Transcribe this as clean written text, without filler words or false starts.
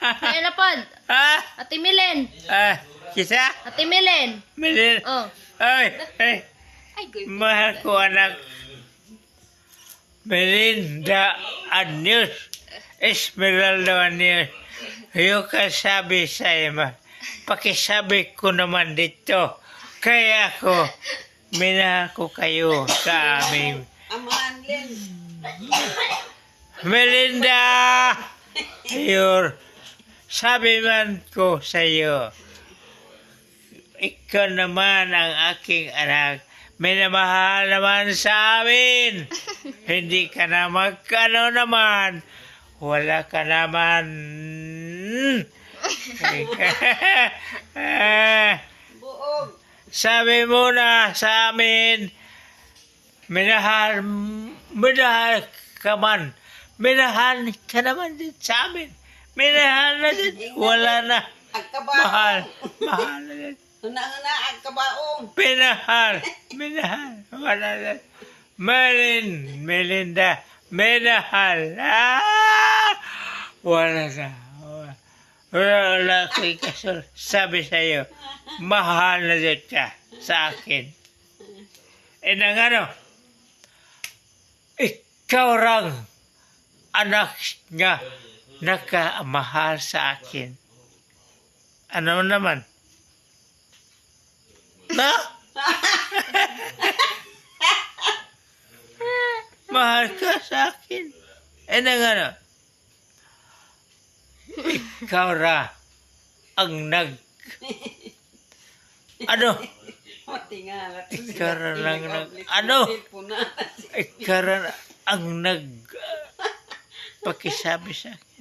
Kaya lapad. Ate Milen. Kisa? Ate Milen. Milin? Oh. Ay, Ay, good. mahal ko anak. Melinda Anyos. Esmeralda Anyos. Yung kasabi sa ima. Pakisabi ko naman dito. Kaya ako, minahal ko kayo sa aming. Amahan, Len. Melinda! Sabi man ko sa iyo, ikaw naman ang aking anak. Minamahal naman sa amin. Hindi ka na magkano naman. Wala ka naman. Buog. Sabi mo na sa amin, minahal ka man. Minahal ka naman din sa amin. Minahal na din. Wala na. Agkabaong. Mahal na din. Huna-huna, agkabaong. Minahal. Wala na. Melinda, minahal. Wala na. Wala ko'y kasul. Sabi sa'yo, mahal na din ka sa akin. E nang ano, ikaw rang anak nga nakamahal sa akin. Ano naman? Na? Mahal ka sa akin. E nang ano, ikaw ra ang ano? Matingalat. Ikaw ra lang ano? Ikaw ra ang pakisabi sa akin.